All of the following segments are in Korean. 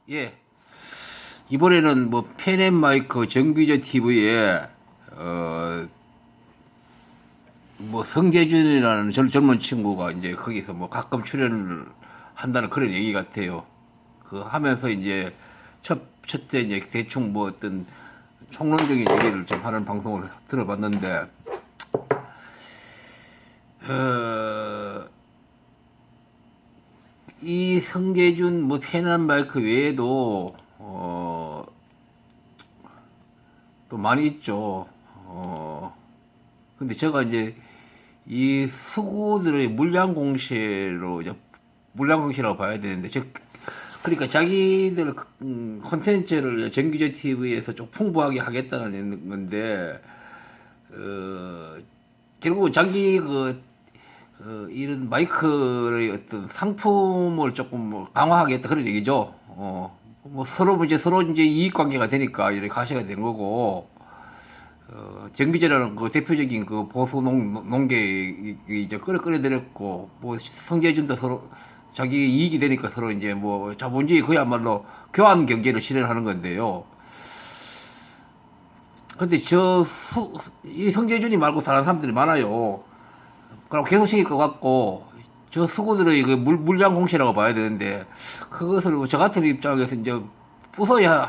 예. 이번에는 뭐 펜앤마이크 정규제 TV에 뭐 성재준이라는 젊은 친구가 이제 거기서 뭐 가끔 출연을 한다는 그런 얘기 같아요. 그 하면서 이제 첫째 이제 대충 뭐 어떤 총론적인 얘기를 좀 하는 방송을 들어봤는데 이 성재준 뭐 펜앤마이크 외에도 또 많이 있죠. 근데 제가 이제 이 수구들의 물량공시로 이제 물량공시라고 봐야 되는데, 그러니까 자기들 콘텐츠를 정규제 TV에서 좀 풍부하게 하겠다는 건데, 결국은 자기 이런 마이크의 어떤 상품을 조금 뭐 강화하겠다 그런 얘기죠. 뭐 서로 이제 이익 관계가 되니까 이렇게 가시가 된 거고, 정기제라는 그 대표적인 그 보수 농계 이제 끌어들였고, 뭐 성재준도 서로 자기 이익이 되니까 서로 이제 뭐 자본주의 그야말로 교환 경제를 실현하는 건데요. 근데 이 성재준이 말고 다른 사람들이 많아요. 그럼 계속 생길 것 같고, 저 수구들의 그 물량 공시라고 봐야 되는데, 그것을 저 같은 입장에서 이제 부숴야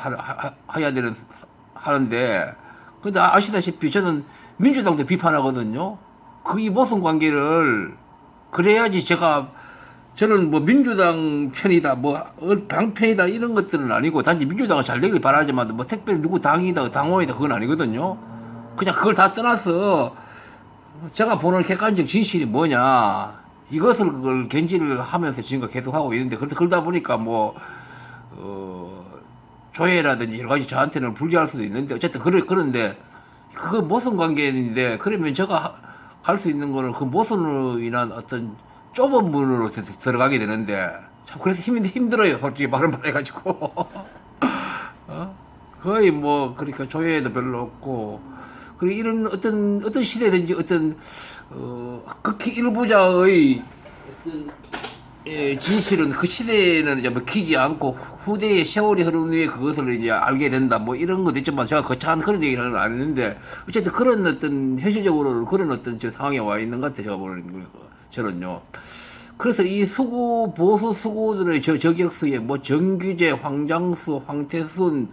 하는데, 근데 아시다시피 저는 민주당도 비판하거든요. 그 이 모순 관계를, 그래야지 저는 뭐 민주당 편이다, 뭐 당편이다 이런 것들은 아니고, 단지 민주당은 잘 되길 바라지만, 뭐 택배 누구 당이다, 당원이다 그건 아니거든요. 그냥 그걸 다 떠나서, 제가 보는 객관적 진실이 뭐냐, 이것을 그걸 견지를 하면서 지금 계속 하고 있는데, 그러다 보니까 뭐 조회라든지 여러 가지 저한테는 불리할 수도 있는데, 어쨌든 그런데 그거 모순 관계인데, 그러면 제가 할 수 있는 거는 그 모순으로 인한 어떤 좁은 문으로 들어가게 되는데, 참 그래서 힘들어요, 솔직히 말은 말해가지고. 거의 뭐 그러니까 조회도 별로 없고, 그리고 이런 어떤 시대든지 극히 일부자의 어떤 진실은 그 시대에는 이제 먹히지 않고 후대의 세월이 흐른 후에 그것을 이제 알게 된다, 뭐 이런 것도 있지만, 제가 거창한 그런 얘기는 안 했는데, 어쨌든 그런 어떤 현실적으로 그런 어떤 저 상황에 와 있는 것 같아요, 제가 보는 거니까 저는요. 그래서 이 보수 수구들의 저격수에 뭐 정규재, 황장수, 황태순,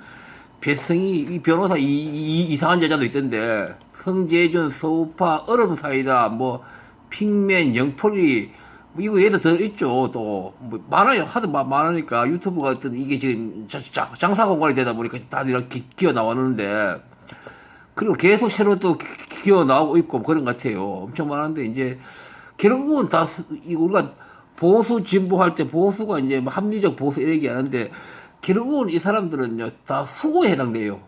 배승희, 이 변호사, 이상한 여자도 있던데, 성재준, 서우파, 얼음사이다, 뭐 핑맨, 영폴이, 뭐 이거 얘도 더 있죠. 또 뭐 많아요. 하도 많으니까 유튜브가 어떤 이게 지금 장사 공간이 되다 보니까 다들 이렇게 기어 나왔는데, 그리고 계속 새로 또 기어 나오고 있고 그런 것 같아요. 엄청 많은데, 이제 결국은 다 우리가 보수 진보할 때 보수가 이제 뭐 합리적 보수 이런 얘기 하는데, 결국은 이 사람들은요 다 수고에 해당돼요.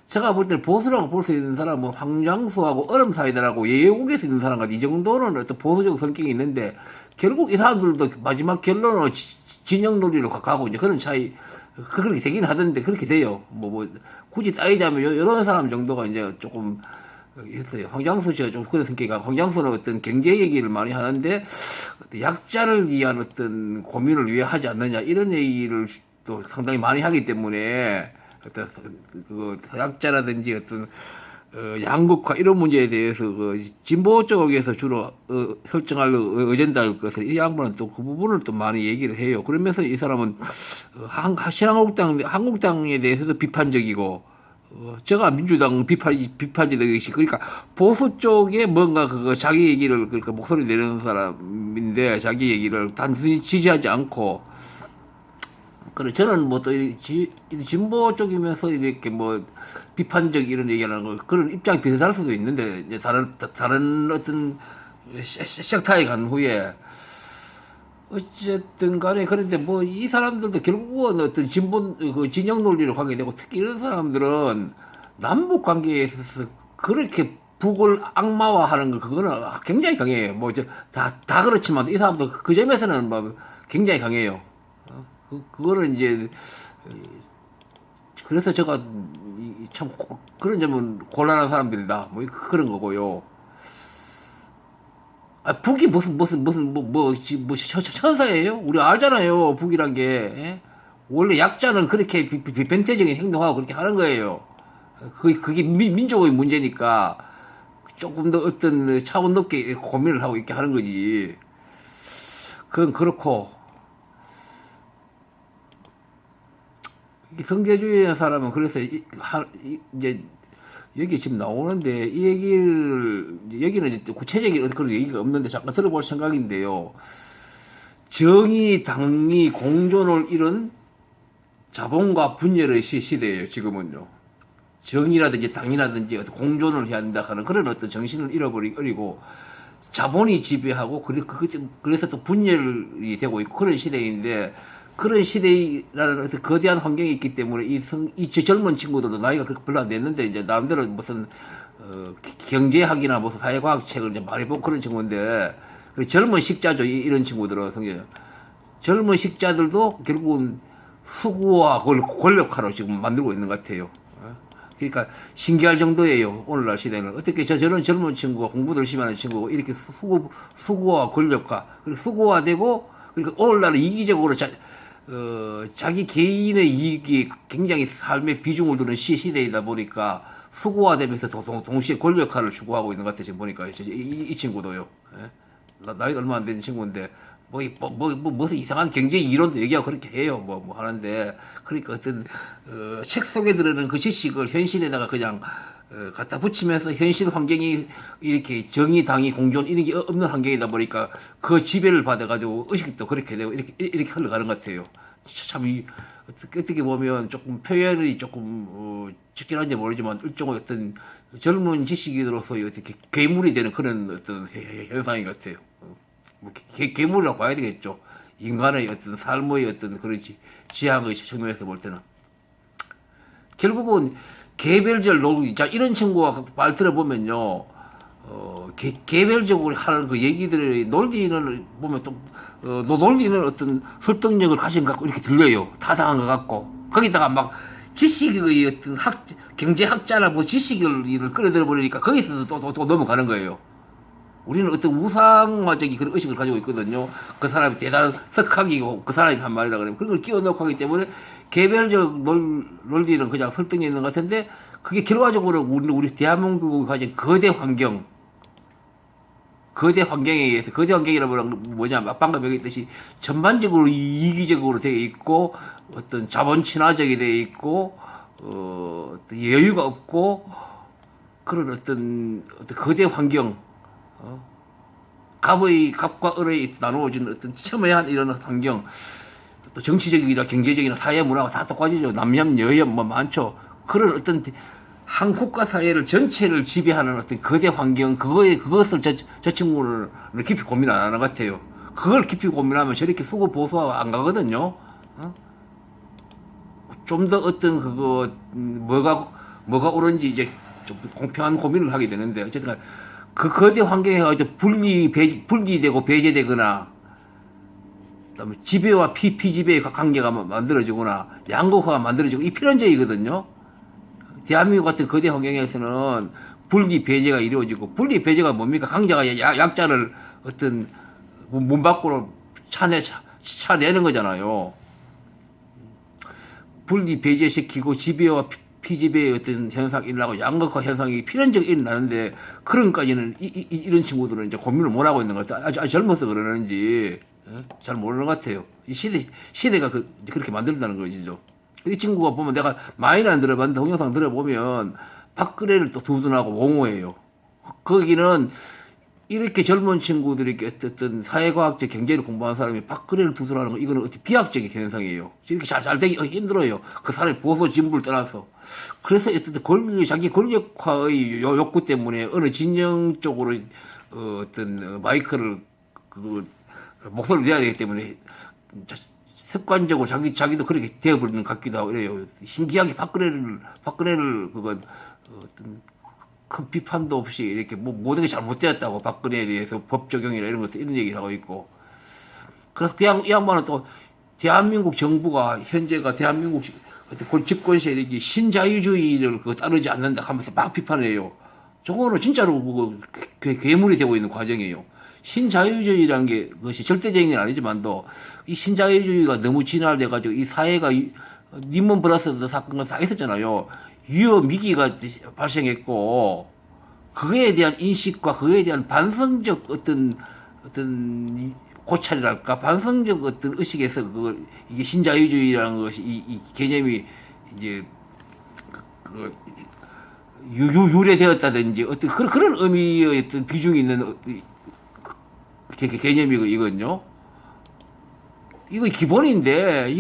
제가 볼 때 보수라고 볼 수 있는 사람은 황장수하고 얼음사이다라고 예국에서 있는 사람 같아. 이 정도는 어떤 보수적 성격이 있는데, 결국 이 사람들도 마지막 결론은 진영 논리로 가고 이제 그런 차이, 그렇게 되긴 하던데 그렇게 돼요. 뭐 굳이 따지자면 이런 사람 정도가 이제 조금 했어요. 황장수 씨가 좀 그런 성격이가, 황장수는 어떤 경제 얘기를 많이 하는데 약자를 위한 어떤 고민을 위해 하지 않느냐 이런 얘기를 또 상당히 많이 하기 때문에, 어떤 그 약자라든지 어떤 양극화 이런 문제에 대해서 그 진보 쪽에서 주로 설정할 어젠다일 것을 이 양반은 또 그 부분을 또 많이 얘기를 해요. 그러면서 이 사람은 한국당에 대해서도 비판적이고, 제가 민주당 비판적이시, 그러니까 보수 쪽에 뭔가 그거 자기 얘기를 그러니까 목소리 내는 사람인데, 자기 얘기를 단순히 지지하지 않고, 그래, 저는 뭐 또 진보 쪽이면서 이렇게 뭐 비판적 이런 얘기하는 거, 그런 입장이 비슷할 수도 있는데, 이제 다른 어떤 섹터에 간 후에, 어쨌든 간에, 그런데 뭐 이 사람들도 결국은 어떤 그 진영 논리로 가게 되고, 특히 이런 사람들은 남북 관계에 있어서 그렇게 북을 악마화하는 거, 그거는 굉장히 강해요. 뭐 다 그렇지만 이 사람도 그 점에서는 뭐 굉장히 강해요. 그거는 이제, 그래서 제가 참 그런 점은 곤란한 사람들이다, 뭐 그런 거고요. 북이 무슨 천사예요? 우리 알잖아요, 북이란 게. 예? 원래 약자는 그렇게 비편태적인 행동하고 그렇게 하는 거예요. 그게 민족의 문제니까 조금 더 어떤 차원 높게 고민을 하고 이렇게 하는 거지. 그건 그렇고, 이 성계주의 사람은 그래서 이제 여기 지금 나오는데 이 얘기를 여기는 이제 구체적인 그런 얘기가 없는데 잠깐 들어볼 생각인데요. 정의 당위 공존을 잃은 자본과 분열의 시대예요. 지금은요. 정의라든지 당이라든지 어떤 공존을 해야 한다 하는 그런 어떤 정신을 잃어버리고 자본이 지배하고 그래서 또 분열이 되고 있고 그런 시대인데 그런 시대라는 어떤 거대한 환경이 있기 때문에 이 젊은 친구들도 나이가 그렇게 별로 안 됐는데 이제 나름대로 무슨 경제학이나 무슨 사회과학 책을 이제 많이 보고 그런 친구인데 그 젊은 식자죠. 이런 친구들은 성격 젊은 식자들도 결국은 수구와 권력화로 지금 만들고 있는 것 같아요. 그러니까 신기할 정도예요. 오늘날 시대는 어떻게 저런 젊은 친구가 공부도 열심히 하는 친구가 이렇게 수구와 권력화 그리고 수구화되고 그러니까 오늘날은 이기적으로 자기 개인의 이익이 굉장히 삶의 비중을 두는 시대이다 보니까 수구화되면서 동시에 권력화를 추구하고 있는 것 같아요. 지금 보니까 이 친구도요. 예? 나이가 얼마 안 된 친구인데 무슨 이상한 경제 이론도 얘기하고 그렇게 해요. 뭐 하는데 그러니까 어떤 책 속에 들어있는 그 지식을 현실에다가 그냥 갖다 붙이면서 현실 환경이 이렇게 정의 당위 공존 이런 게 없는 환경이다 보니까 그 지배를 받아가지고 의식도 그렇게 되고 이렇게 흘러가는 것 같아요. 참 어떻게 보면 조금 표현이 조금 적절한지 모르지만 일종의 어떤 젊은 지식인으로서 어떻게 괴물이 되는 그런 어떤 현상인 것 같아요. 뭐 괴물이라고 봐야 되겠죠. 인간의 어떤 삶의 어떤 그런 지향의 측면에서 볼 때는 결국은 개별적 논리, 자 이런 친구가 말 들어보면요, 개별적으로 하는 그 얘기들의 논리는 보면 또 논리는 어떤 설득력을 가진 것 같고 이렇게 들려요. 타당한 것 같고 거기다가 막 지식의 어떤 경제학자나 뭐 지식을 끌어들여 버리니까 거기서 또 넘어가는 거예요. 우리는 어떤 우상화적인 그런 의식을 가지고 있거든요. 그 사람이 대단한 석학이고 그 사람이 한 말이라 그러면 그걸 끼워넣고 하기 때문에 개별적 논리는 그냥 설득이 있는 것 같은데 그게 결과적으로 우리 대한민국이 가진 거대 환경에 의해서 거대 환경이라면 뭐냐 방금 얘기했듯이 전반적으로 이기적으로 되어 있고 어떤 자본 친화적이 되어 있고 여유가 없고 그런 어떤 거대 환경 갑과 을의 나누어진 어떤 첨예한 이런 환경, 또 정치적이나 경제적이나 사회 문화가 다 똑같이죠. 남혐, 여혐 뭐 많죠. 그런 어떤 한 국가 사회를 전체를 지배하는 어떤 거대 환경, 그것을 저 친구는 깊이 고민 안 하는 것 같아요. 그걸 깊이 고민하면 저렇게 수고 보수하고 안 가거든요. 좀 더 어떤 뭐가 옳은지 이제 좀 공평한 고민을 하게 되는데 어쨌든 그 거대 환경에 가지고 분리되고 배제되거나, 그다음에 지배와 피지배의 관계가 만들어지거나, 양극화가 만들어지고, 이 필연적이거든요. 대한민국 같은 거대 환경에서는 분리 배제가 이루어지고, 분리 배제가 뭡니까? 강자가 약자를 어떤 문 밖으로 차내는 거잖아요. 분리 배제시키고 지배와 피지배의 어떤 현상이 일어나고 양극화 현상이 필연적으로 일어나는데 그런까지는 이런 친구들은 이제 고민을 못 하고 있는 것 같아요. 아주 젊어서 그러는지 잘 모르는 것 같아요. 이 시대가 그렇게 만들다는 거죠. 이 친구가 보면 내가 많이는 안 들어봤는데 동영상 들어보면 박근혜를 또 두둔하고 옹호해요. 거기는 이렇게 젊은 친구들이 어떤 사회과학적 경제를 공부하는 사람이 박근혜를 두둔하는 거 이거는 어떻게 비약적인 현상이에요. 이렇게 잘 되기 힘들어요. 그 사람이 보수 진보를 떠나서. 그래서 어떤 자기 권력화의 욕구 때문에 어느 진영 쪽으로 어떤 마이크를 목소리를 내야 되기 때문에 습관적으로 자기도 그렇게 되어버리는 것 같기도 하고 이래요. 신기하게 박근혜를 어떤 큰 비판도 없이 이렇게 모든 게 잘못되었다고 박근혜에 대해서 법 적용이나 이런 것들 이런 얘기를 하고 있고 그래서 이 양반은 또 대한민국 정부가 현재가 대한민국 집권 세력이 신자유주의를 따르지 않는다 하면서 막 비판해요. 저거는 진짜로 괴물이 되고 있는 과정이에요. 신자유주의라는 게 그것이 절대적인 건 아니지만도 이 신자유주의가 너무 진화돼 가지고 이 사회가 림먼 브라더스 사건과 다 있었잖아요. 위험 위기가 발생했고 그거에 대한 인식과 그거에 대한 반성적 어떤 고찰이랄까 반성적 어떤 의식에서 이게 신자유주의라는 것이 이 개념이 이제 유래되었다든지 어떤 그런 의미의 어떤 비중이 있는 개념이거든요. 이거 기본인데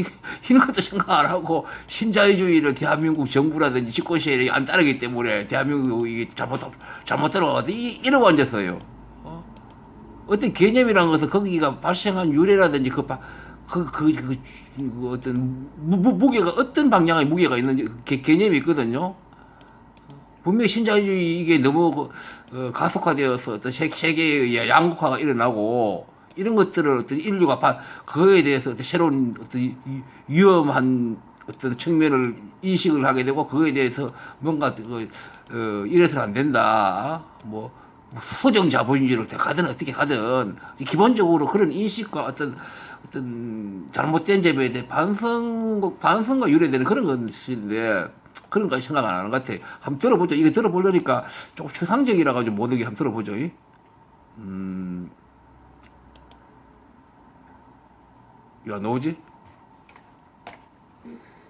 이런 것도 생각 안 하고 신자유주의를 대한민국 정부라든지 집권 세력이 안 따르기 때문에 대한민국이 잘못 들어가서 이러고 앉았어요. 어떤 개념이라는 것은 거기가 발생한 유래라든지 어떤 무게가 어떤 방향의 무게가 있는지 개념이 있거든요. 분명히 신자유주의 이게 너무 가속화되어서 어떤 세계의 양극화가 일어나고 이런 것들을 어떤 인류가 그거에 대해서 어떤 새로운 어떤 위험한 어떤 측면을 인식을 하게 되고 그거에 대해서 뭔가 이래서는 안 된다. 뭐 수정 자본주의를 가든 어떻게 가든 기본적으로 그런 인식과 어떤 잘못된 점에 대해 반성과 유래되는 그런 것인데 그런 거 생각 안 하는 것 같아. 한번 들어보죠. 이거 들어보려니까 조금 추상적이라 가지고 모든 게 한번 들어보죠. 야, 너지?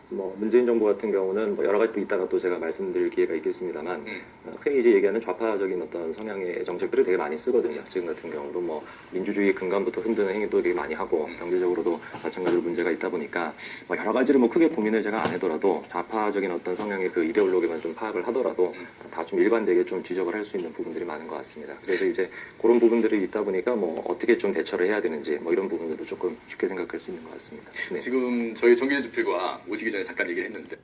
뭐 문재인 정부 같은 경우는 뭐 여러 가지 또 이따가 또 제가 말씀드릴 기회가 있겠습니다만 흔히 이제 얘기하는 좌파적인 어떤 성향의 정책들을 되게 많이 쓰거든요. 지금 같은 경우도 뭐 민주주의 근간부터 흔드는 행위도 되게 많이 하고 경제적으로도 마찬가지로 문제가 있다 보니까 뭐 여러 가지를 뭐 크게 고민을 제가 안 하더라도 좌파적인 어떤 성향의 그 이데올로기만 좀 파악을 하더라도 다 좀 일관되게 좀 지적을 할 수 있는 부분들이 많은 것 같습니다. 그래서 이제 그런 부분들이 있다 보니까 뭐 어떻게 좀 대처를 해야 되는지 뭐 이런 부분들도 조금 쉽게 생각할 수 있는 것 같습니다. 네. 지금 저희 정규재 주필과 오시기 전에 잠깐 얘기를 했는데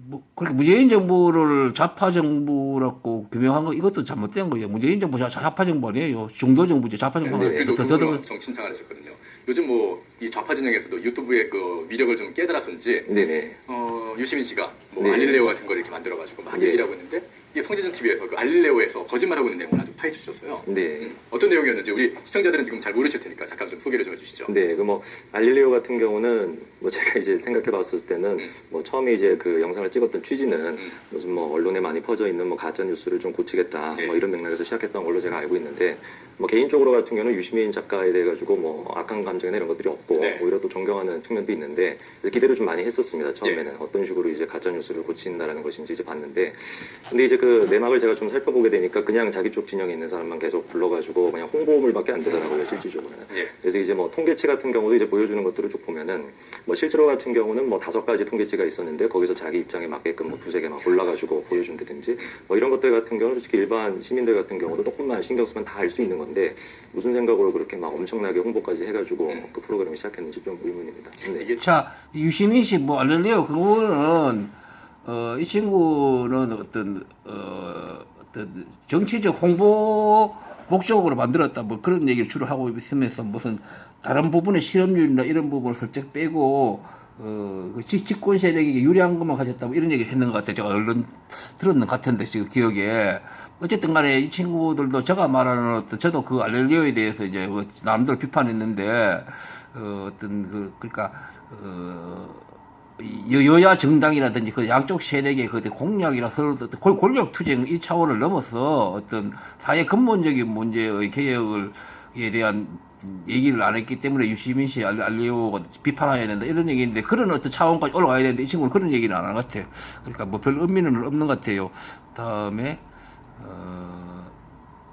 뭐 그렇게 문재인 정부를 좌파 정부라고 규명한 거 이것도 잘못된 거예요. 문재인 정부 좌파 정부 아니에요. 중도 정부죠. 좌파 정부. 주필도 그걸 엄청 칭찬을 하셨거든요. 요즘 뭐 이 좌파 진영에서도 유튜브의 그 위력을 좀 깨달아서인지 네네. 유시민 씨가 뭐 네. 알릴레오 같은 걸 이렇게 만들어가지고 막 네. 얘기를 하고 있는데 이게 성지전 TV에서 그 알릴레오에서 거짓말하고 있는 내용을 아주 파헤쳐 주셨어요. 네. 어떤 내용이었는지 우리 시청자들은 지금 잘 모르실 테니까 잠깐 좀 소개를 좀 해주시죠. 네, 그 뭐 알릴레오 같은 경우는 뭐 제가 이제 생각해봤을 때는 뭐 처음에 이제 그 영상을 찍었던 취지는 무슨 뭐 언론에 많이 퍼져 있는 뭐 가짜 뉴스를 좀 고치겠다 네. 뭐 이런 맥락에서 시작했던 걸로 제가 알고 있는데 뭐 개인적으로 같은 경우는 유시민 작가에 대해 가지고 뭐 악한 감정이나 이런 것들이 없고 네. 오히려 또 존경하는 측면도 있는데 그래서 기대를 좀 많이 했었습니다. 처음에는 네. 어떤 식으로 이제 가짜 뉴스를 고친다라는 것인지 이제 봤는데 근데 이제 그 내막을 제가 좀 살펴보게 되니까 그냥 자기 쪽 진영에 있는 사람만 계속 불러가지고 그냥 홍보물밖에 안 되더라고요 실질적으로는. 예. 그래서 이제 뭐 통계치 같은 경우도 이제 보여주는 것들을 쭉 보면은 뭐 실제로 같은 경우는 뭐 5가지 통계치가 있었는데 거기서 자기 입장에 맞게끔 뭐 2-3개 막 골라가지고 보여준다든지 뭐 이런 것들 같은 경우는 솔직히 일반 시민들 같은 경우도 조금만 신경 쓰면 다 알 수 있는 건데 무슨 생각으로 그렇게 막 엄청나게 홍보까지 해가지고 그 프로그램을 시작했는지 좀 의문입니다. 네. 이게 자, 유시민 씨 뭐 알릴레오 그거는 이 친구는 어떤 정치적 홍보 목적으로 만들었다 뭐 그런 얘기를 주로 하고 있으면서 무슨 다른 부분의 실업률이나 이런 부분을 슬쩍 빼고 그 집권 세력에게 유리한 것만 가졌다 뭐 이런 얘기를 했는 것 같아요. 제가 얼른 들었는 것 같은데 지금 기억에. 어쨌든 간에 이 친구들도 제가 말하는 어떤 저도 그 알렐리오에 대해서 이제 남들 비판했는데 그러니까 여야 정당이라든지 그 양쪽 세력의 그 공약이나 서로 권력 투쟁 이 차원을 넘어서 어떤 사회 근본적인 문제의 개혁에 대한 얘기를 안 했기 때문에 유시민 씨 알리오가 비판해야 된다 이런 얘기인데 그런 어떤 차원까지 올라가야 되는데 이 친구는 그런 얘기는 안 한 것 같아요. 그러니까 뭐 별 의미는 없는 것 같아요. 다음에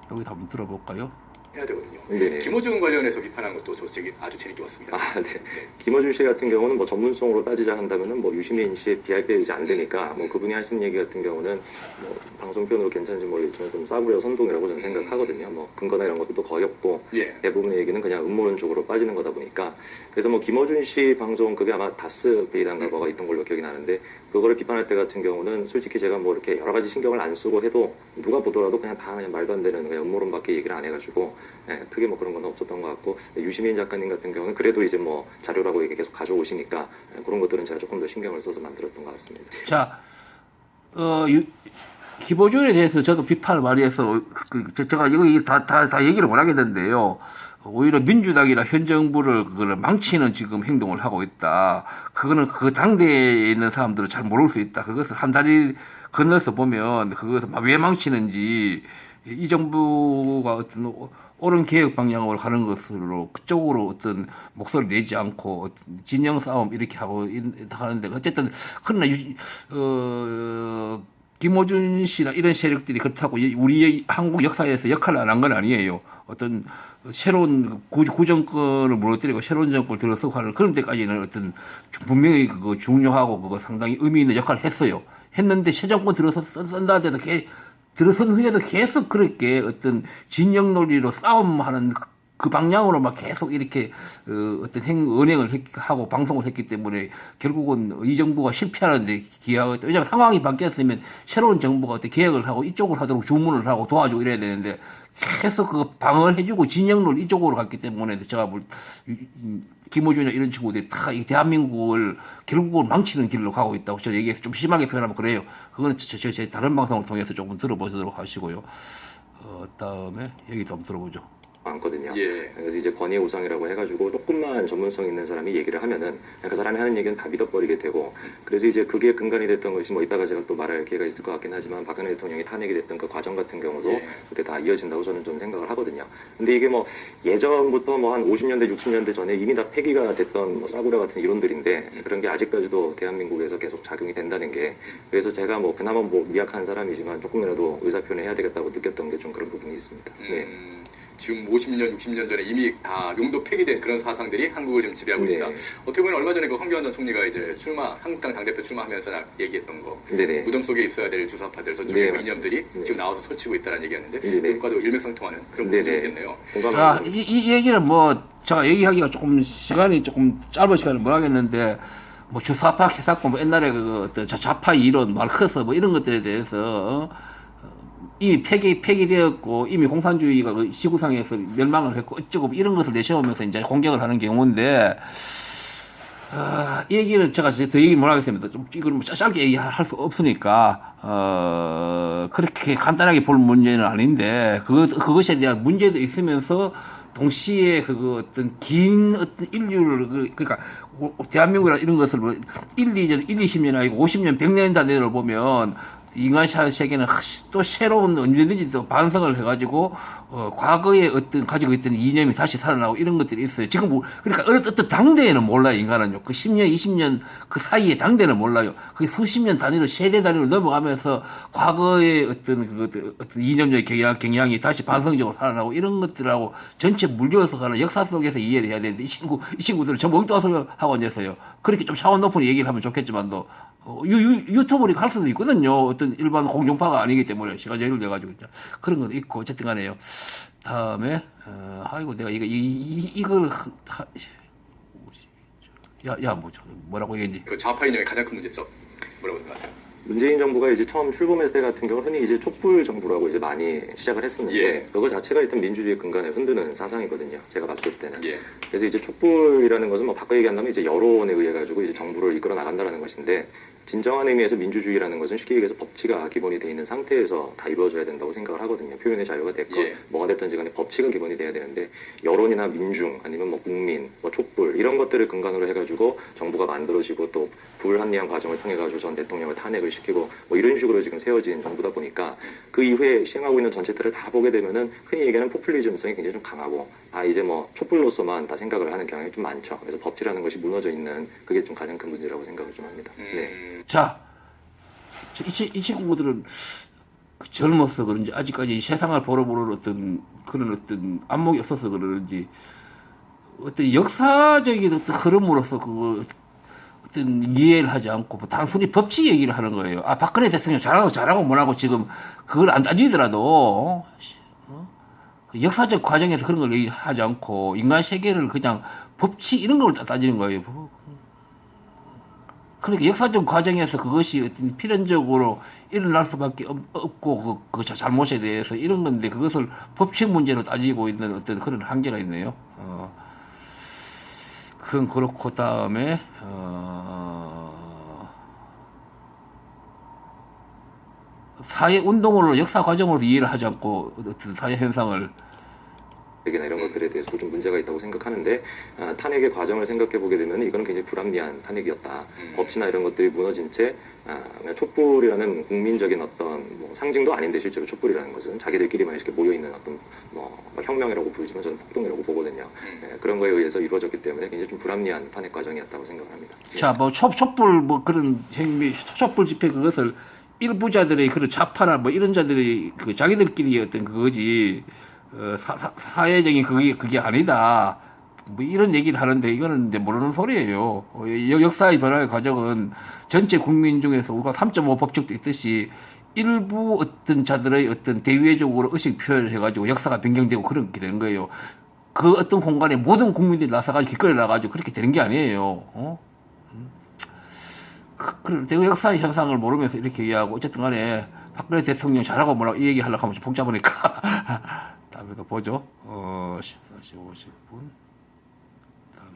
여기다 한번 들어볼까요? 해야 되거든요. 네. 김호중 관련해서 비판한 것도 저 되게 아주 재밌게 봤습니다. 아, 네. 김어준 씨 같은 경우는 뭐 전문성으로 따지자 한다면은 뭐 유시민 씨에 비할 바이지 안 되니까 뭐 그분이 하시는 얘기 같은 경우는 뭐 방송 표현으로 괜찮은지 모르겠지만 좀 싸구려 선동이라고 저는 생각하거든요. 뭐 근거나 이런 것도 거의 없고 예. 대부분의 얘기는 그냥 음모론 쪽으로 빠지는 거다 보니까 그래서 뭐 김어준 씨 방송 그게 아마 다스 베이단가 뭐가 있던 걸로 기억이 나는데 그거를 비판할 때 같은 경우는 솔직히 제가 뭐 이렇게 여러 가지 신경을 안 쓰고 해도 누가 보더라도 그냥 다 그냥 말도 안 되는 그냥 음모론밖에 얘기를 안 해가지고 예, 크게 뭐 그런 건 없었던 것 같고 유시민 작가님 같은 경우는 그래도 이제 뭐 자료라고 얘기 계속 가져오시니까 그런 것들은 제가 조금 더 신경을 써서 만들었던 것 같습니다. 자, 기본주의에 대해서 저도 비판을 많이 해서 제가 이거 다 얘기를 못 하겠는데요. 오히려 민주당이나 현 정부를 그걸 망치는 지금 행동을 하고 있다. 그거는 그 당대에 있는 사람들은 잘 모를 수 있다. 그것을 한 다리 건너서 보면 그것을 왜 망치는지 이 정부가 어떤 옳은 개혁 방향으로 가는 것으로 그쪽으로 어떤 목소리를 내지 않고 어떤 진영 싸움 이렇게 하는데 어쨌든 그러나 김어준 씨나 이런 세력들이 그렇다고 우리 한국 역사에서 역할을 안 한 건 아니에요. 어떤 새로운 구정권을 무너뜨리고 새로운 정권을 들어서고 하는 그런 데까지는 어떤 분명히 그거 중요하고 그거 상당히 의미 있는 역할을 했어요. 했는데 새 정권 들어서 쓴다 해도 들어선 후에도 계속 그렇게 어떤 진영 논리로 싸움하는 그 방향으로 막 계속 이렇게 어떤 언행을 하고 방송을 했기 때문에 결국은 이 정부가 실패하는데 기여하고 왜냐하면 상황이 바뀌었으면 새로운 정부가 어떤 개혁을 하고 이쪽으로 하도록 주문을 하고 도와주고 이래야 되는데 계속 그 방어를 해주고 진영 논리 이쪽으로 갔기 때문에 제가 김어준이나 이런 친구들이 다 이 대한민국을 결국은 망치는 길로 가고 있다고 저는 얘기해서 좀 심하게 표현하면 그래요. 그건 제 다른 방송을 통해서 조금 들어보도록 하시고요. 다음에 얘기 좀 들어보죠. 많거든요. 예. 그래서 이제 권위의 우상이라고 해가지고 조금만 전문성 있는 사람이 얘기를 하면은 그 사람이 하는 얘기는 다 믿어버리게 되고 그래서 이제 그게 근간이 됐던 것이 뭐 이따가 제가 또 말할 기회가 있을 것 같긴 하지만 박근혜 대통령이 탄핵이 됐던 그 과정 같은 경우도 예. 그렇게 다 이어진다고 저는 좀 생각을 하거든요. 근데 이게 뭐 예전부터 뭐 한 50년대 60년대 전에 이미 다 폐기가 됐던 뭐 싸구려 같은 이론들인데 그런 게 아직까지도 대한민국에서 계속 작용이 된다는 게 그래서 제가 뭐 그나마 뭐 미약한 사람이지만 조금이라도 의사 표현해야 되겠다고 느꼈던 게 좀 그런 부분이 있습니다. 네. 지금 50년, 60년 전에 이미 다 용도 폐기된 그런 사상들이 한국을 지금 지배하고 네. 있다. 어떻게 보면 얼마 전에 그 황교안 전 총리가 이제 한국당 당대표 출마하면서 얘기했던 거. 네네. 무덤 속에 있어야 될 주사파들, 저쪽에 네, 그 이념들이 네. 지금 나와서 설치고 있다는 얘기였는데 네네. 그것과도 일맥상통하는 그런 네네. 부분이겠네요. 자, 이 얘기는 뭐 제가 얘기하기가 조금 시간이 조금 짧은 시간을 못 하겠는데 뭐 주사파 해석고 뭐 옛날에 그 어떤 좌파 이론 마르크스 뭐 이런 것들에 대해서 이미 폐기되었고 이미 공산주의가 그 지구상에서 멸망을 했고 어쩌고 이런 것을 내세우면서 이제 공격을 하는 경우인데 이 얘기는 제가 더 얘기 못 하겠습니다. 좀 이걸 뭐 짧게 얘기할 수 없으니까 그렇게 간단하게 볼 문제는 아닌데 그것에 대한 문제도 있으면서 동시에 어떤 긴 어떤 인류를 그러니까 대한민국이나 이런 것을 뭐 20년 아니고 50년, 100년 단위로 보면 인간 세계는 또 새로운 언제든지 또 반성을 해가지고 과거에 어떤 가지고 있던 이념이 다시 살아나고 이런 것들이 있어요. 지금 그러니까 어떤 당대에는 몰라요. 인간은요. 그 10년, 20년 그 사이에 당대는 몰라요. 그 수십 년 단위로 세대 단위로 넘어가면서 과거의 어떤 이념적 경향이 다시 반성적으로 살아나고 이런 것들하고 전체 물려서 가는 역사 속에서 이해를 해야 되는데 이 친구들은 전부 엉뚱한 소리 하고 앉아서요. 그렇게 좀 차원 높은 얘기를 하면 좋겠지만도 유튜브로 갈 수도 있거든요. 어떤 일반 공중파가 아니기 때문에 시간 여유를 내가지고 그런 것도 있고 어쨌든 간에요. 다음에 아이고 내가 이걸 뭐라고 얘기했지? 그 좌파 이념의 가장 큰 문제점 뭐라고 생각하세요? 문재인 정부가 이제 처음 출범했을 때 같은 경우 흔히 이제 촛불 정부라고 이제 많이 시작을 했었는데 예. 그거 자체가 일단 민주주의 근간을 흔드는 사상이거든요. 제가 봤을 때는. 예. 그래서 이제 촛불이라는 것은 뭐 바꿔 얘기한다면 이제 여론에 의해 가지고 이제 정부를 이끌어 나간다라는 것인데 진정한 의미에서 민주주의라는 것은 쉽게 얘기해서 법치가 기본이 돼 있는 상태에서 다 이루어져야 된다고 생각을 하거든요. 표현의 자유가 됐건 예. 뭐가 됐든지 간에 법치가 기본이 돼야 되는데 여론이나 민중 아니면 뭐 국민, 뭐 촛불 이런 것들을 근간으로 해가지고 정부가 만들어지고 또 불합리한 과정을 통해 가지고 전 대통령을 탄핵을 시키고 뭐 이런 식으로 지금 세워진 정부다 보니까 그 이후에 시행하고 있는 전체들을 다 보게 되면은 흔히 얘기하는 포퓰리즘성이 굉장히 좀 강하고 이제 뭐 촛불로서만 다 생각을 하는 경향이 좀 많죠. 그래서 법치라는 것이 무너져 있는 그게 좀 가장 큰 문제라고 생각을 좀 합니다. 네. 자, 이 친구들은 젊어서 그런지 아직까지 세상을 보러 보는 어떤 그런 어떤 안목이 없어서 그러는지 어떤 역사적인 어떤 흐름으로서 어떤 이해를 하지 않고 뭐 단순히 법칙 얘기를 하는 거예요. 박근혜 대통령 잘하고 뭐라고 지금 그걸 안 따지더라도 그 역사적 과정에서 그런 걸 얘기하지 않고 인간 세계를 그냥 법칙 이런 걸 따지는 거예요. 그러니까 역사적 과정에서 그것이 어떤 필연적으로 일어날 수밖에 없고 그 잘못에 대해서 이런 건데 그것을 법칙 문제로 따지고 있는 어떤 그런 한계가 있네요. 그건 그렇고 다음에 사회 운동으로 역사 과정으로 이해를 하지 않고 어떤 사회 현상을 이나 이런 것들에 대해서도 좀 문제가 있다고 생각하는데 탄핵의 과정을 생각해 보게 되면 이거는 굉장히 불합리한 탄핵이었다. 법치나 이런 것들이 무너진 채 그냥 촛불이라는 국민적인 어떤 뭐 상징도 아닌데 실제로 촛불이라는 것은 자기들끼리만 이렇게 모여 있는 어떤 뭐 혁명이라고 부르지만 저는 폭동이라고 보거든요. 그런 거에 의해서 이루어졌기 때문에 굉장히 좀 불합리한 탄핵 과정이었다고 생각을 합니다. 자, 뭐 촛불 뭐 그런 행위, 촛불 집회 그것을 일부자들의 그런 좌파나 뭐 이런 자들이 그 자기들끼리 어떤 그거지 사회적인 그게 아니다. 뭐 이런 얘기를 하는데 이거는 이제 모르는 소리예요. 역사의 변화의 과정은 전체 국민 중에서 우리가 3.5 법칙도 있듯이 일부 어떤 자들의 어떤 대외적으로 의식 표현을 해가지고 역사가 변경되고 그렇게 되는 거예요. 그 어떤 공간에 모든 국민들이 나서가지고 길거리에 나가지고 그렇게 되는 게 아니에요. 그런 대외 역사의 현상을 모르면서 이렇게 얘기하고 어쨌든 간에 박근혜 대통령 잘하고 뭐라고 이 얘기 하려고 하면 좀 복잡하니까 다음에도 보죠. 14시 50분. 다음에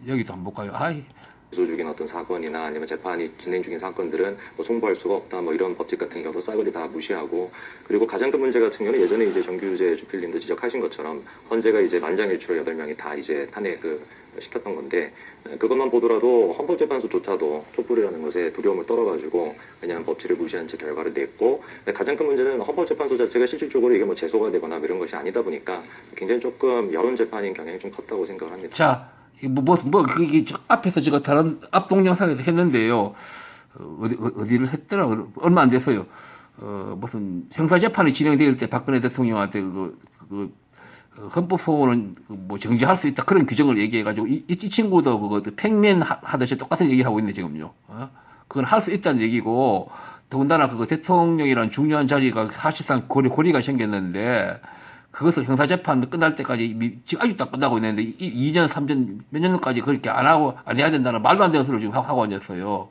여기도 한번 볼까요? 아이. 기소 중인 어떤 사건이나 아니면 재판이 진행 중인 사건들은 뭐 송부할 수가 없다 뭐 이런 법칙 같은 경우도 싸그리 다 무시하고 그리고 가장 큰 문제 같은 경우는 예전에 이제 정규재 주필님도 지적하신 것처럼 헌재가 이제 만장일치로 8명이 다 이제 탄핵 시켰던 건데 그것만 보더라도 헌법재판소조차도 촛불이라는 것에 두려움을 떨어가지고 그냥 법치를 무시한 채 결과를 냈고 가장 큰 문제는 헌법재판소 자체가 실질적으로 이게 뭐 제소가 되거나 이런 것이 아니다 보니까 굉장히 조금 여론 재판인 경향이 좀 컸다고 생각을 합니다. 자, 그게 앞에서 제가 다른 앞 동영상에서 했는데요. 어디를 했더라? 얼마 안 됐어요. 무슨 형사재판이 진행될 때 박근혜 대통령한테 헌법소원은 뭐 정지할 수 있다 그런 규정을 얘기해가지고 이 친구도 그거 팩맨 하듯이 똑같은 얘기를 하고 있네 지금요. 그건 할 수 있다는 얘기고 더군다나 그거 대통령이라는 중요한 자리가 사실상 고리가 생겼는데 그것을 형사재판 끝날 때까지 지금 아직도 안 끝나고 있는데 2년 3년 몇 년까지 그렇게 안 해야 된다는 말도 안 되는 소리를 지금 하고 앉았어요.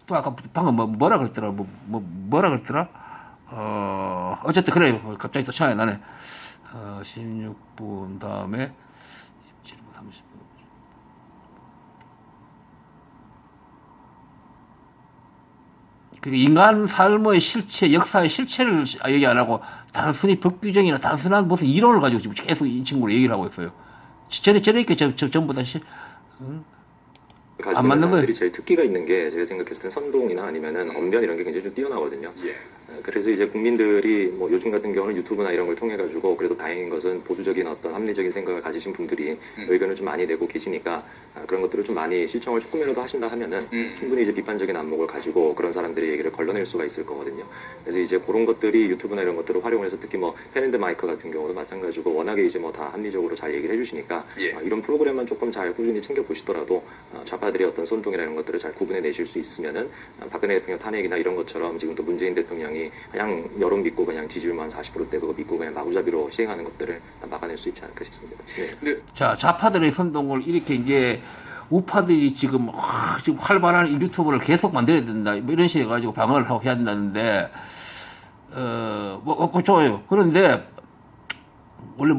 또 아까 방금 뭐라 그랬더라? 뭐라 그랬더라? 어쨌든 그래요. 갑자기 또 생각이 나네. 16분 다음에 17분 30분. 그러니까 인간 삶의 실체, 역사의 실체를 얘기 안 하고 단순히 법 규정이나 단순한 무슨 이론을 가지고 지금 계속 이 친구를 얘기를 하고 있어요. 저렇게 전부 다 가지고 있는 사람들이 제일 특기가 있는 게 제가 생각했을 땐 선동이나 아니면은 언변 이런 게 굉장히 좀 뛰어나거든요. 예. 그래서 이제 국민들이 뭐 요즘 같은 경우는 유튜브나 이런 걸 통해 가지고 그래도 다행인 것은 보수적인 어떤 합리적인 생각을 가지신 분들이 의견을 좀 많이 내고 계시니까 그런 것들을 좀 많이 시청을 조금이라도 하신다 하면은 충분히 이제 비판적인 안목을 가지고 그런 사람들의 얘기를 걸러낼 수가 있을 거거든요. 그래서 이제 그런 것들이 유튜브나 이런 것들을 활용해서 특히 뭐 펜앤드 마이크 같은 경우도 마찬가지고 워낙에 이제 뭐 다 합리적으로 잘 얘기를 해주시니까 이런 프로그램만 조금 잘 꾸준히 챙겨 보시더라도 좌파들의 어떤 선동이나 이런 것들을 잘 구분해 내실 수 있으면은 박근혜 대통령 탄핵이나 이런 것처럼 지금 또 문재인 대통령이 그냥 여론 믿고 그냥 지지율만 40%대 그거 믿고 그냥 마구잡이로 시행하는 것들을 다 막아낼 수 있지 않을까 싶습니다. 네. 자, 좌파들의 선동을 이렇게 이제 우파들이 지금 활발한 유튜브를 계속 만들어야 된다. 뭐 이런 식으로 해가지고 방어를 하고 해야 된다는데, 좋아요. 그런데, 원래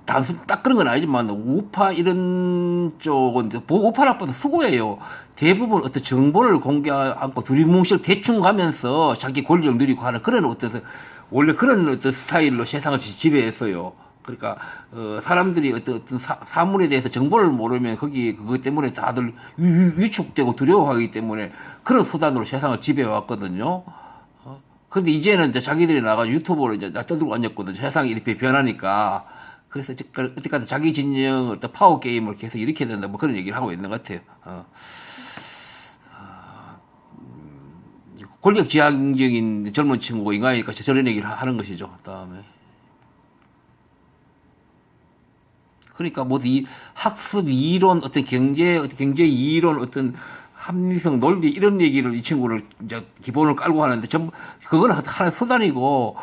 단순 딱 그런 건 아니지만, 우파 이런 쪽은, 우파락보다 수고해요. 대부분 어떤 정보를 공개하지 않고 두리뭉실 대충 가면서 자기 권력 누리고 하는 그런 어떤, 원래 그런 어떤 스타일로 세상을 지배했어요. 그러니까 사람들이 어떤 사물에 대해서 정보를 모르면 그것 때문에 다들 위축되고 두려워하기 때문에 그런 수단으로 세상을 지배해 왔거든요. 그런데 이제는 이제 자기들이 나가 유튜브로 이제 떠들고 앉았거든. 세상이 이렇게 변하니까. 그래서 어쨌든 자기 진영 어떤 파워 게임을 계속 일으켜야 된다. 뭐 그런 얘기를 하고 있는 것 같아요. 권력 지향적인 젊은 친구가 인간이니까 저런 얘기를 하는 것이죠. 그다음에. 그러니까 이 학습 이론, 어떤 경제 이론, 어떤 합리성, 논리 이런 얘기를 이 친구를 이제 기본을 깔고 하는데 그거는 하나의 수단이고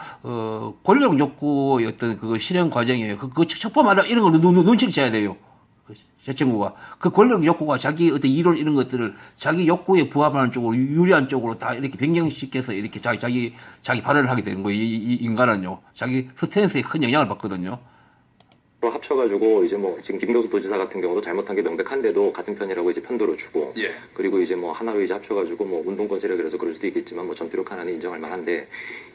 권력 욕구의 어떤 그 실행 과정이에요. 그 첩보마다 이런 걸 눈치를 채야 돼요. 제 친구가 그 권력 욕구가 자기 어떤 이론 이런 것들을 자기 욕구에 부합하는 쪽으로 유리한 쪽으로 다 이렇게 변경시켜서 이렇게 자기 발언을 하게 되는 거예요. 이 인간은요. 자기 스탠스에 큰 영향을 받거든요. 합쳐가지고 이제 뭐 지금 김경수 도지사 같은 경우도 잘못한 게 명백한데도 같은 편이라고 이제 편도를 주고 예. 그리고 이제 뭐 하나로 이제 합쳐가지고 뭐 운동권 세력이라서 그럴 수도 있겠지만 뭐 전투력 하나는 인정할 만한데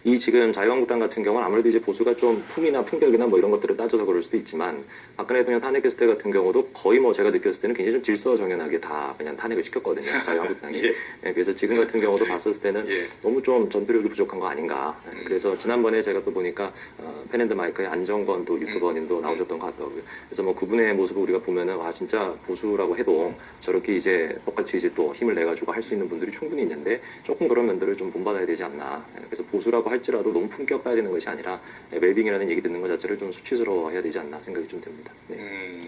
이 지금 자유한국당 같은 경우는 아무래도 이제 보수가 좀 품이나 품격이나 뭐 이런 것들을 따져서 그럴 수도 있지만 박근혜 대통령 탄핵했을 때 같은 경우도 거의 뭐 제가 느꼈을 때는 굉장히 좀 질서정연하게 다 그냥 탄핵을 시켰거든요. 자유한국당이. 예. 예, 그래서 지금 같은 경우도 봤을 때는 예. 너무 좀 전투력이 부족한 거 아닌가. 그래서 지난번에 제가 또 보니까 펜앤드 마이크의 안정권 또 유튜버님도 나오셨던 것 같더라고요. 그래서 뭐 그분의 모습을 우리가 보면은 와 진짜 보수라고 해도 저렇게 이제 똑같이 이제 또 힘을 내가지고 할 수 있는 분들이 충분히 있는데 조금 그런 면들을 좀 본받아야 되지 않나. 그래서 보수라고 할지라도 너무 품격 빠지는 것이 아니라 웰빙이라는 얘기 듣는 것 자체를 좀 수치스러워해야 되지 않나 생각이 좀 듭니다. 네.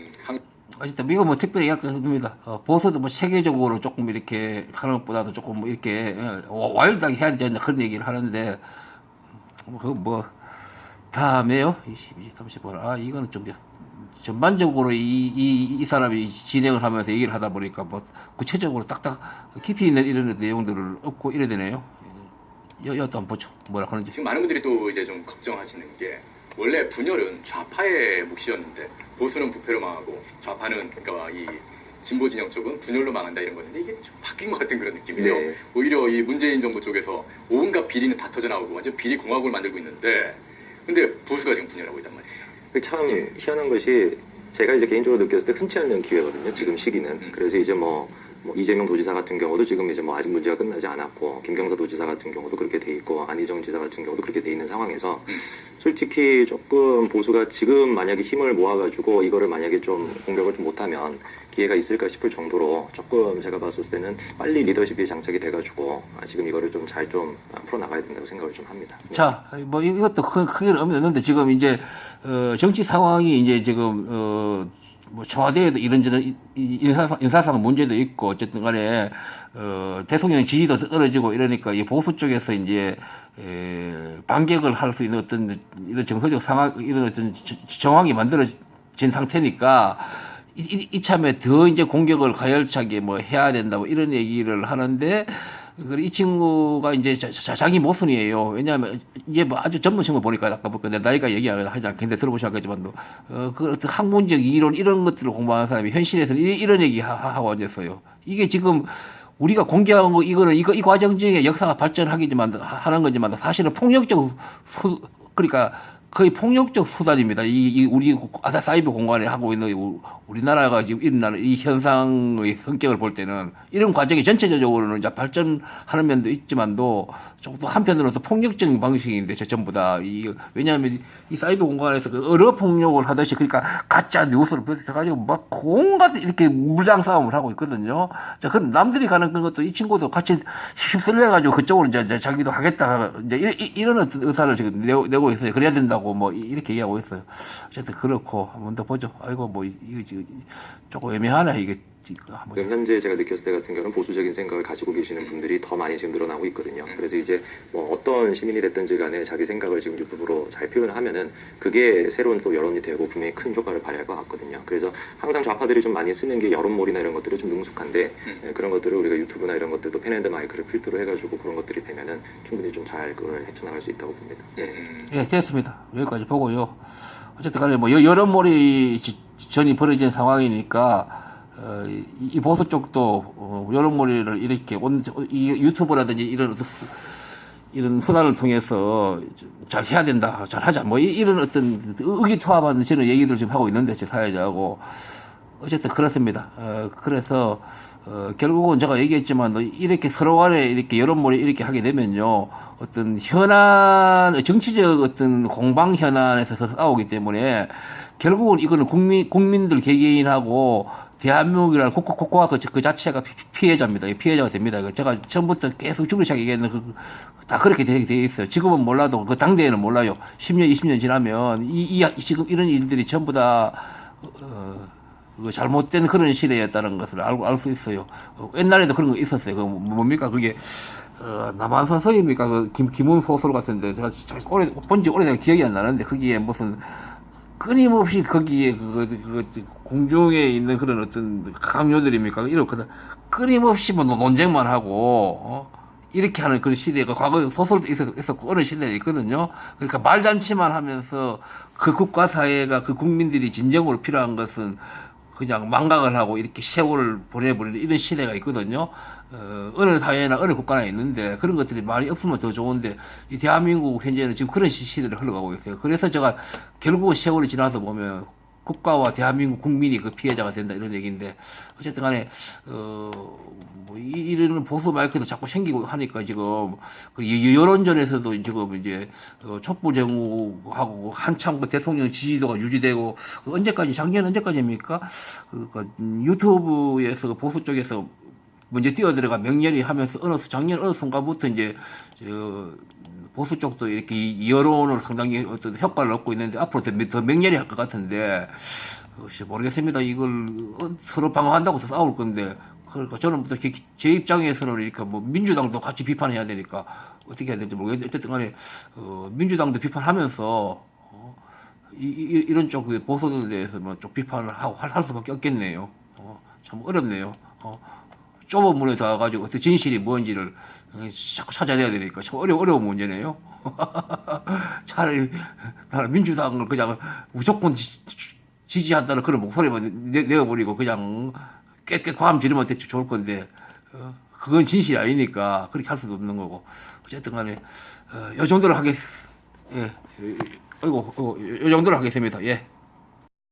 어쨌든 미국 뭐 특별히 이야기합니다. 보수도 뭐 세계적으로 조금 이렇게 하는 것보다도 조금 뭐 이렇게 와일드하게 해야 되지 않나 그런 얘기를 하는데 뭐 다음에요 22, 30분 이거는 좀 전반적으로 이 사람이 진행을 하면서 얘기를 하다 보니까 뭐 구체적으로 딱딱 깊이 있는 이런 내용들을 얻고 이래 되네요. 여기 한번 보죠. 뭐라 그런지. 지금 많은 분들이 또 이제 좀 걱정하시는 게 원래 분열은 좌파의 몫이었는데 보수는 부패로 망하고 좌파는 그러니까 이 진보 진영 쪽은 분열로 망한다 이런 건데 이게 좀 바뀐 것 같은 그런 느낌이에요. 네. 오히려 이 문재인 정부 쪽에서 온갖 비리는 다 터져 나오고 완전 비리 공화국을 만들고 있는데 근데 보수가 지금 분열하고 있단 말이에요. 참 희한한 것이 제가 이제 개인적으로 느꼈을 때 흔치 않는 기회거든요. 지금 시기는. 그래서 이제 뭐 이재명 도지사 같은 경우도 지금 이제 뭐 아직 문제가 끝나지 않았고 김경사 도지사 같은 경우도 그렇게 돼 있고 안희정 지사 같은 경우도 그렇게 돼 있는 상황에서 솔직히 조금 보수가 지금 만약에 힘을 모아가지고 이거를 만약에 좀 공격을 좀 못하면 기회가 있을까 싶을 정도로 조금 제가 봤을 때는 빨리 리더십이 장착이 돼가지고 지금 이거를 좀 잘 좀 풀어나가야 된다고 생각을 좀 합니다. 자, 뭐 이것도 크게 없는데 지금 이제 정치 상황이 이제 지금 뭐 청와대에도 이런저런 인사상 문제도 있고 어쨌든 간에 대통령 지지도 떨어지고 이러니까 이 보수 쪽에서 이제 반격을 할 수 있는 어떤 이런 정서적 상황 이런 어떤 정황이 만들어진 상태니까 이참에 더 이제 공격을 가열차게 뭐 해야 된다고 이런 얘기를 하는데 이 친구가 이제 자기 모순이에요. 왜냐하면 이제 뭐 아주 전문 친구 보니까 아까 보니까 내 나이가 얘기하지 않겠는데 들어보셨겠지만도 그 어떤 학문적 이론 이런 것들을 공부하는 사람이 현실에서는 이런 얘기 하고 앉았어요. 이게 지금 우리가 공개한 거 이거는 이 과정 중에 역사가 발전하기지만 하는 거지만 사실은 폭력적 그러니까 거의 폭력적 수단입니다. 우리 사이버 공간에 하고 있는 우리나라가 지금 일어나는 이 현상의 성격을 볼 때는 이런 과정이 전체적으로는 이제 발전하는 면도 있지만도 조금 한편으로는 또 폭력적인 방식인데 전부 다 왜냐하면 이 사이버 공간에서 어뢰 폭력을 하듯이 그러니까 가짜 뉴스를 비롯해가지고 막 온갖 이렇게 물장 싸움을 하고 있거든요. 자, 그럼 남들이 가는 것도 이 친구도 같이 휩쓸려가지고 그쪽으로 이제 자기도 하겠다 이제 이런 의사를 지금 내고 있어요. 그래야 된다고 뭐 이렇게 얘기하고 있어요. 어쨌든 그렇고 한번 더 보죠. 아이고 뭐 이거 지금 조금 애매하네 이게. 지금 현재 제가 느꼈을 때 같은 경우는 보수적인 생각을 가지고 계시는 분들이 더 많이 지금 늘어나고 있거든요. 그래서 이제 뭐 어떤 시민이 됐든지 간에 자기 생각을 지금 유튜브로 잘 표현을 하면은 그게 새로운 또 여론이 되고 분명히 큰 효과를 발휘할 것 같거든요. 그래서 항상 좌파들이 좀 많이 쓰는 게 여론몰이나 이런 것들이 좀 능숙한데 그런 것들을 우리가 유튜브나 이런 것들도 펜앤드 마이크를 필두로 해가지고 그런 것들이 되면은 충분히 좀 잘 그걸 헤쳐나갈 수 있다고 봅니다. 예, 됐습니다. 여기까지 보고요. 어쨌든 간에 뭐 여론몰이 전이 벌어진 상황이니까 이 보수 쪽도 여론몰이를 이렇게 이 유튜브라든지 이런 수단을 통해서 잘 해야 된다, 잘 하자, 뭐 이런 어떤 의기투합하는 저는 얘기들 지금 하고 있는데 제 사회자하고 어쨌든 그렇습니다. 그래서 결국은 제가 얘기했지만 이렇게 서로 간에 이렇게 여론몰이 이렇게 하게 되면요 어떤 정치적 어떤 공방 현안에서 싸우기 때문에 결국은 이거는 국민들 개개인하고 대한민국이라는 국가가 그 자체가 피해자입니다. 피해자가 됩니다. 제가 처음부터 계속 죽으시게 얘기했는 다 그렇게 돼 있어요. 지금은 몰라도 그 당대에는 몰라요. 10년, 20년 지나면 지금 이런 일들이 전부 다 잘못된 그런 시대였다는 것을 알 수 있어요. 옛날에도 그런 거 있었어요. 그 뭡니까 그게 남한선서입니까? 그 김훈 소설 같은데 제가 본지 오래돼서 기억이 안 나는데 거기에 무슨 끊임없이 거기에 공중에 있는 그런 어떤 강요들입니까? 이렇거든. 끊임없이 뭐 논쟁만 하고, 이렇게 하는 그런 시대가 과거에 소설도 있었고, 어느 시대에 있거든요. 그러니까 말잔치만 하면서 그 국가 사회가 그 국민들이 진정으로 필요한 것은 그냥 망각을 하고 이렇게 세월을 보내버리는 이런 시대가 있거든요. 어느 사회나 어느 국가나 있는데 그런 것들이 많이 없으면 더 좋은데 이 대한민국 현재는 지금 그런 시대를 흘러가고 있어요. 그래서 제가 결국은 세월이 지나서 보면 국가와 대한민국 국민이 그 피해자가 된다 이런 얘기인데 어쨌든 간에 뭐 이런 보수 마이크도 자꾸 생기고 하니까 지금 그 여론전에서도 지금 이제 촛불 정부하고 한참 그 대통령 지지도가 유지되고 언제까지 작년 언제까지입니까? 그 유튜브에서 보수 쪽에서 먼저 뛰어들어가 명렬히 하면서 작년 어느 순간부터 이제 보수 쪽도 이렇게 여론을 상당히 어떤 효과를 얻고 있는데 앞으로 더 맹렬히 할 것 같은데 모르겠습니다. 이걸 서로 방어한다고 해서 싸울 건데 그러니까 저는 제 입장에서는 이렇게 뭐 민주당도 같이 비판해야 되니까 어떻게 해야 될지 모르겠는데 어쨌든 간에 민주당도 비판하면서 이런 쪽 보수들에 대해서 뭐 좀 비판을 하고 할 수밖에 없겠네요. 참 어렵네요. 좁은 문에 닿아가지고 어떤 진실이 뭔지를 자꾸 찾아내야 되니까 참 어려운 문제네요. 차라리 나는 민주당을 그냥 무조건 지지한다는 그런 목소리만 내어버리고 그냥 깨끗 과함 지르면 좋을 건데 그건 진실이 아니니까 그렇게 할 수도 없는 거고 어쨌든 간에 이 정도로 이 정도로 하겠습니다. 예.